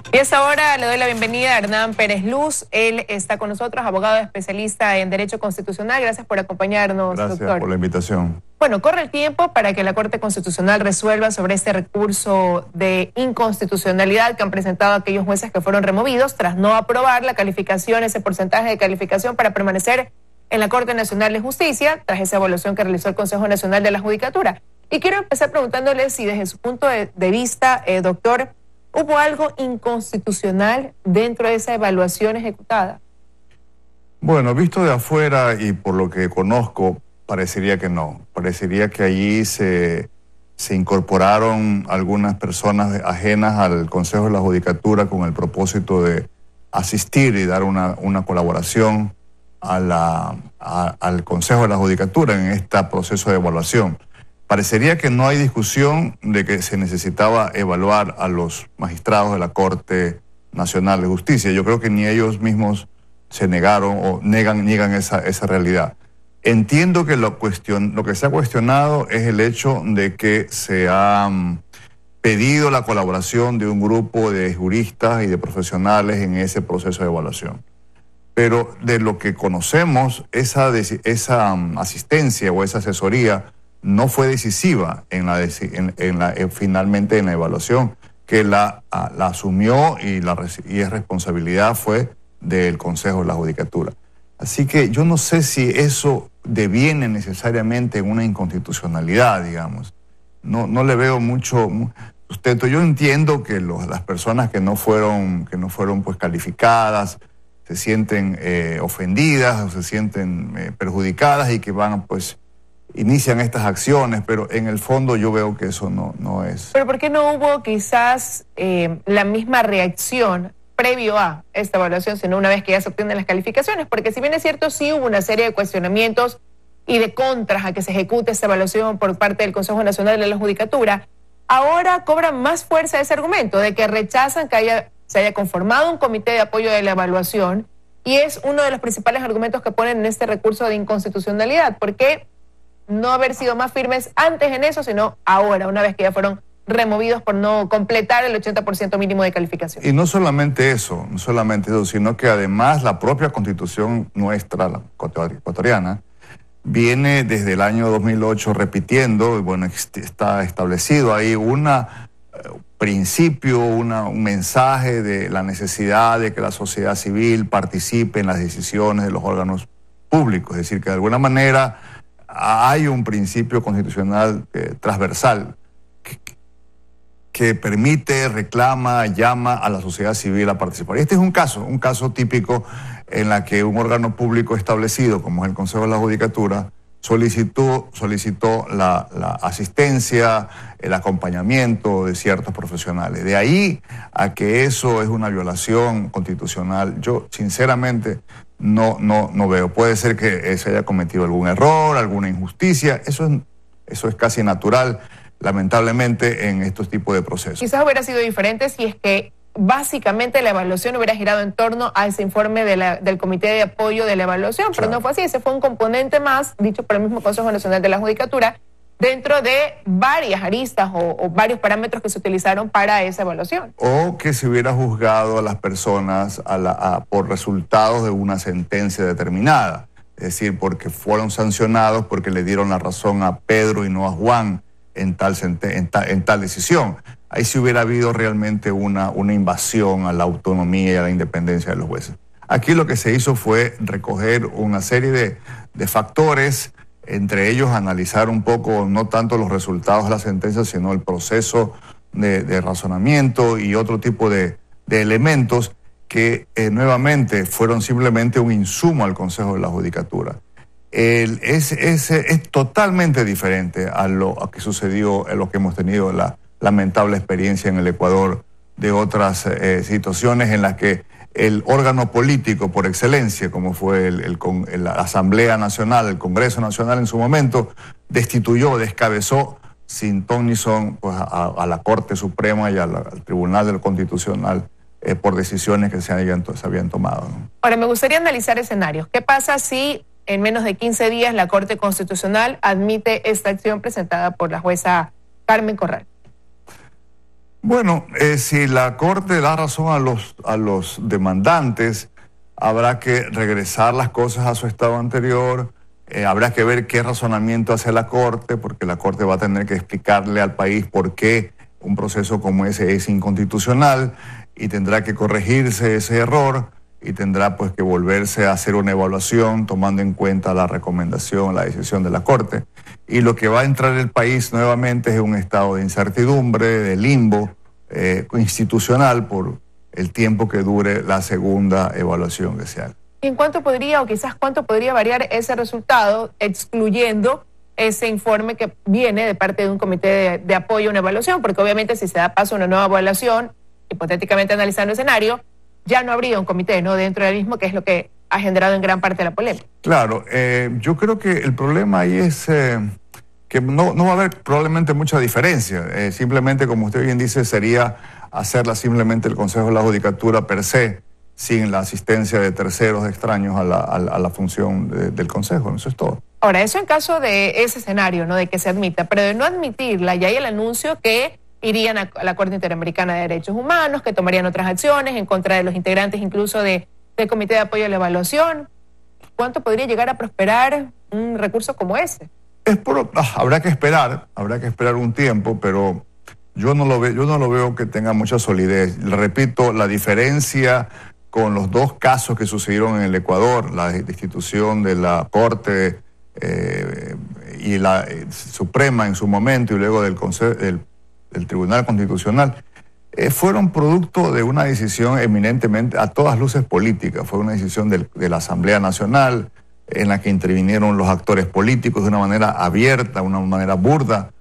Y a esta hora le doy la bienvenida a Hernán Pérez Luz. Él está con nosotros, abogado especialista en Derecho Constitucional. Gracias por acompañarnos, doctor. Gracias por la invitación. Bueno, corre el tiempo para que la Corte Constitucional resuelva sobre este recurso de inconstitucionalidad que han presentado aquellos jueces que fueron removidos tras no aprobar la calificación, ese porcentaje de calificación para permanecer en la Corte Nacional de Justicia, tras esa evaluación que realizó el Consejo Nacional de la Judicatura. Y quiero empezar preguntándole si desde su punto de vista, doctor, ¿hubo algo inconstitucional dentro de esa evaluación ejecutada? Bueno, visto de afuera y por lo que conozco, parecería que no. Parecería que allí se incorporaron algunas personas ajenas al Consejo de la Judicatura con el propósito de asistir y dar una colaboración al Consejo de la Judicatura en este proceso de evaluación. Parecería que no hay discusión de que se necesitaba evaluar a los magistrados de la Corte Nacional de Justicia. Yo creo que ni ellos mismos se negaron o niegan esa realidad. Entiendo que lo que se ha cuestionado es el hecho de que se ha pedido la colaboración de un grupo de juristas y de profesionales en ese proceso de evaluación. Pero de lo que conocemos, esa asistencia o esa asesoría no fue decisiva finalmente en la evaluación, que la asumió y es responsabilidad fue del Consejo de la Judicatura. Así que yo no sé si eso deviene necesariamente en una inconstitucionalidad, digamos. No le veo mucho sustento. Yo entiendo que las personas que no fueron pues calificadas se sienten ofendidas o se sienten perjudicadas y que inician estas acciones, pero en el fondo yo veo que eso no es. ¿Pero por qué no hubo quizás la misma reacción previo a esta evaluación, sino una vez que ya se obtienen las calificaciones? Porque si bien es cierto, sí hubo una serie de cuestionamientos y de contras a que se ejecute esta evaluación por parte del Consejo Nacional de la Judicatura, ahora cobra más fuerza ese argumento de que rechazan que se haya conformado un comité de apoyo de la evaluación, y es uno de los principales argumentos que ponen en este recurso de inconstitucionalidad. ¿Por qué no haber sido más firmes antes en eso, sino ahora, una vez que ya fueron removidos por no completar el 80% mínimo de calificación? Y no solamente eso, sino que además la propia Constitución nuestra, la ecuatoriana, viene desde el año 2008 repitiendo, y bueno, está establecido ahí un principio, un mensaje de la necesidad de que la sociedad civil participe en las decisiones de los órganos públicos. Es decir, que de alguna manera hay un principio constitucional transversal que permite, reclama, llama a la sociedad civil a participar. Y este es un caso típico en la que un órgano público establecido, como es el Consejo de la Judicatura, solicitó la asistencia, el acompañamiento de ciertos profesionales. De ahí a que eso es una violación constitucional, yo sinceramente no veo. Puede ser que se haya cometido algún error, alguna injusticia, eso es casi natural, lamentablemente, en estos tipos de procesos. Quizás hubiera sido diferente si es que básicamente la evaluación hubiera girado en torno a ese informe del Comité de Apoyo de la Evaluación, pero no fue así. Ese fue un componente más, dicho por el mismo Consejo Nacional de la Judicatura, dentro de varias aristas o varios parámetros que se utilizaron para esa evaluación. O que se hubiera juzgado a las personas por resultados de una sentencia determinada, es decir, porque fueron sancionados porque le dieron la razón a Pedro y no a Juan en tal decisión. Ahí sí hubiera habido realmente una invasión a la autonomía y a la independencia de los jueces. Aquí lo que se hizo fue recoger una serie de factores, entre ellos analizar un poco no tanto los resultados de la sentencia, sino el proceso de razonamiento y otro tipo de elementos que nuevamente fueron simplemente un insumo al Consejo de la Judicatura. Es totalmente diferente a lo que sucedió, en lo que hemos tenido la lamentable experiencia en el Ecuador de otras situaciones en las que el órgano político por excelencia, como fue la Asamblea Nacional, el Congreso Nacional en su momento, descabezó sin ton ni son pues, a la Corte Suprema y al Tribunal Constitucional por decisiones que se habían tomado, ¿no? Ahora, me gustaría analizar escenarios. ¿Qué pasa si en menos de 15 días la Corte Constitucional admite esta acción presentada por la jueza Carmen Corral. Bueno, si la Corte da razón a los demandantes, habrá que regresar las cosas a su estado anterior, habrá que ver qué razonamiento hace la Corte, porque la Corte va a tener que explicarle al país por qué un proceso como ese es inconstitucional y tendrá que corregirse ese error y tendrá pues que volverse a hacer una evaluación tomando en cuenta la recomendación, la decisión de la Corte. Y lo que va a entrar el país nuevamente es un estado de incertidumbre, de limbo institucional por el tiempo que dure la segunda evaluación que se haga. ¿En cuánto podría, o quizás cuánto podría variar ese resultado, excluyendo ese informe que viene de parte de un comité de apoyo a una evaluación? Porque obviamente si se da paso a una nueva evaluación, hipotéticamente analizando el escenario, ya no habría un comité, ¿no?, dentro del mismo, que es lo que ha generado en gran parte la polémica. Claro, yo creo que el problema ahí es que no va a haber probablemente mucha diferencia. Simplemente, como usted bien dice, sería hacerla simplemente el Consejo de la Judicatura per se, sin la asistencia de terceros extraños a la función del Consejo. Eso es todo. Ahora, eso en caso de ese escenario, ¿no?, de que se admita, pero de no admitirla, ya hay el anuncio que irían a la Corte Interamericana de Derechos Humanos, que tomarían otras acciones en contra de los integrantes incluso del Comité de Apoyo a la Evaluación. ¿Cuánto podría llegar a prosperar un recurso como ese? Habrá que esperar un tiempo, pero yo no lo veo que tenga mucha solidez. Le repito, la diferencia con los dos casos que sucedieron en el Ecuador, la destitución de la Corte y la Suprema en su momento y luego del Tribunal Constitucional, fueron producto de una decisión eminentemente, a todas luces política. Fue una decisión de la Asamblea Nacional en la que intervinieron los actores políticos de una manera abierta, una manera burda.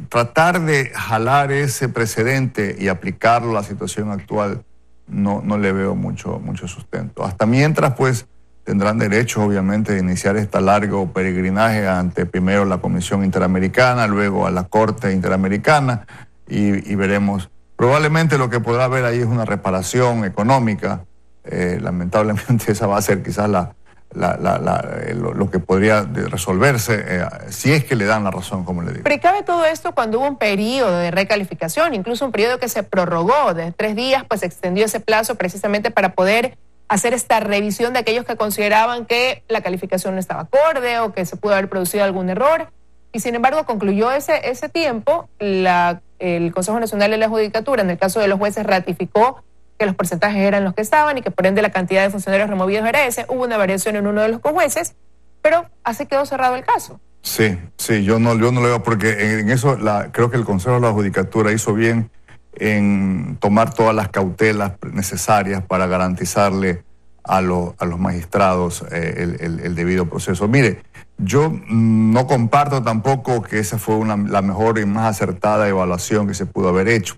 Tratar de jalar ese precedente y aplicarlo a la situación actual no le veo mucho sustento. Hasta mientras, pues, tendrán derecho, obviamente, de iniciar este largo peregrinaje ante primero la Comisión Interamericana, luego a la Corte Interamericana y veremos. Probablemente lo que podrá haber ahí es una reparación económica. Lamentablemente esa va a ser quizás lo que podría resolverse si es que le dan la razón, como le digo. Pero cabe todo esto cuando hubo un periodo de recalificación, incluso un periodo que se prorrogó de 3 días, pues se extendió ese plazo precisamente para poder hacer esta revisión de aquellos que consideraban que la calificación no estaba acorde o que se pudo haber producido algún error. Y sin embargo concluyó ese tiempo, el Consejo Nacional de la Judicatura, en el caso de los jueces, ratificó que los porcentajes eran los que estaban y que por ende la cantidad de funcionarios removidos era ese. Hubo una variación en uno de los cojueces, pero así quedó cerrado el caso. Sí, yo no lo veo porque en eso creo que el Consejo de la Judicatura hizo bien en tomar todas las cautelas necesarias para garantizarle a los magistrados el debido proceso. Mire, yo no comparto tampoco que esa fue la mejor y más acertada evaluación que se pudo haber hecho,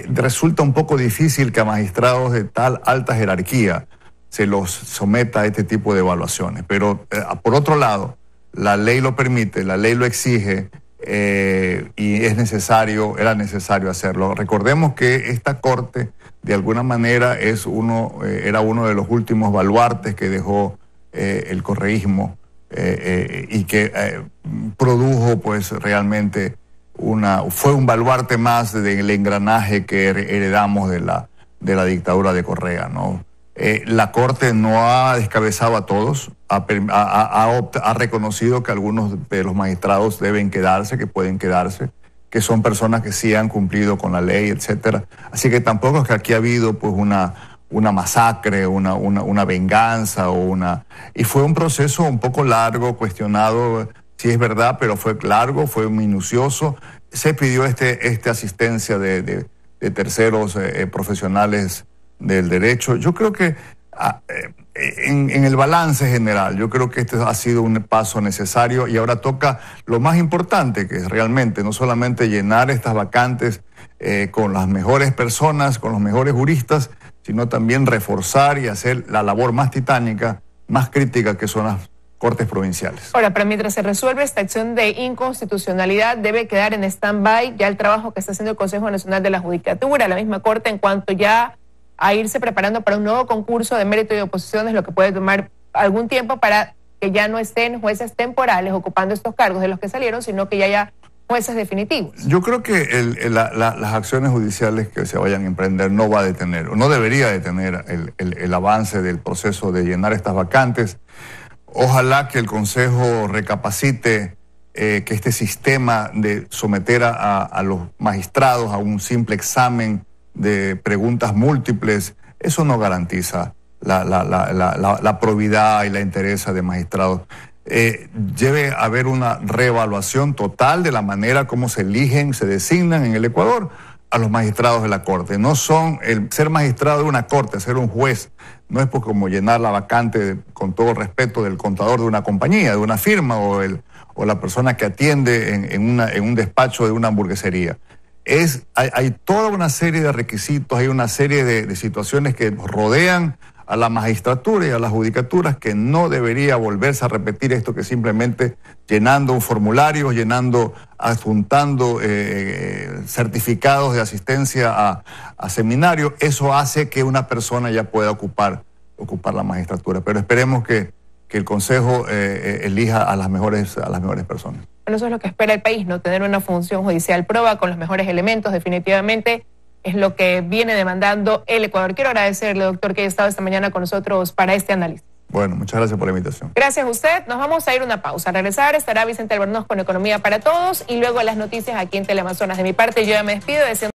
resulta un poco difícil que a magistrados de tal alta jerarquía se los someta a este tipo de evaluaciones. Pero por otro lado, la ley lo permite, la ley lo exige y era necesario hacerlo. Recordemos que esta Corte, de alguna manera, era uno de los últimos baluartes que dejó el correísmo y que produjo pues realmente fue un baluarte más del engranaje que heredamos de la dictadura de Correa, ¿no? La Corte no ha descabezado a todos, ha reconocido que algunos de los magistrados deben quedarse, que pueden quedarse, que son personas que sí han cumplido con la ley, etcétera. Así que tampoco es que aquí ha habido pues una masacre, una venganza y fue un proceso un poco largo, cuestionado. Sí, es verdad, pero fue largo, fue minucioso. Se pidió esta asistencia de terceros profesionales del derecho. Yo creo que en el balance general, yo creo que este ha sido un paso necesario y ahora toca lo más importante, que es realmente no solamente llenar estas vacantes con las mejores personas, con los mejores juristas, sino también reforzar y hacer la labor más titánica, más crítica, que son las Cortes provinciales. Ahora, pero mientras se resuelve esta acción de inconstitucionalidad, debe quedar en stand-by ya el trabajo que está haciendo el Consejo Nacional de la Judicatura, la misma Corte, en cuanto ya a irse preparando para un nuevo concurso de mérito y oposiciones, lo que puede tomar algún tiempo para que ya no estén jueces temporales ocupando estos cargos de los que salieron, sino que ya haya jueces definitivos. Yo creo que las acciones judiciales que se vayan a emprender no va a detener, o no debería detener el avance del proceso de llenar estas vacantes. Ojalá que el Consejo recapacite que este sistema de someter a los magistrados a un simple examen de preguntas múltiples, eso no garantiza la probidad y la entereza de magistrados. Debe haber una reevaluación total de la manera como se eligen, se designan en el Ecuador a los magistrados de la Corte. No son el ser magistrado de una Corte, ser un juez, no es como llenar la vacante, con todo respeto, del contador de una compañía, de una firma o la persona que atiende en un despacho de una hamburguesería. Hay toda una serie de requisitos, hay una serie de situaciones que rodean a la magistratura y a las judicaturas que no debería volverse a repetir esto, que simplemente llenando un formulario, adjuntando certificados de asistencia a seminarios, eso hace que una persona ya pueda ocupar la magistratura. Pero esperemos que el Consejo elija a las mejores personas. Bueno, eso es lo que espera el país, ¿no? Tener una función judicial proba con los mejores elementos, definitivamente. Es lo que viene demandando el Ecuador. Quiero agradecerle, doctor, que haya estado esta mañana con nosotros para este análisis. Bueno, muchas gracias por la invitación. Gracias a usted. Nos vamos a ir a una pausa. Al regresar estará Vicente Albornoz con Economía para Todos y luego las noticias aquí en Teleamazonas. De mi parte, yo ya me despido deseando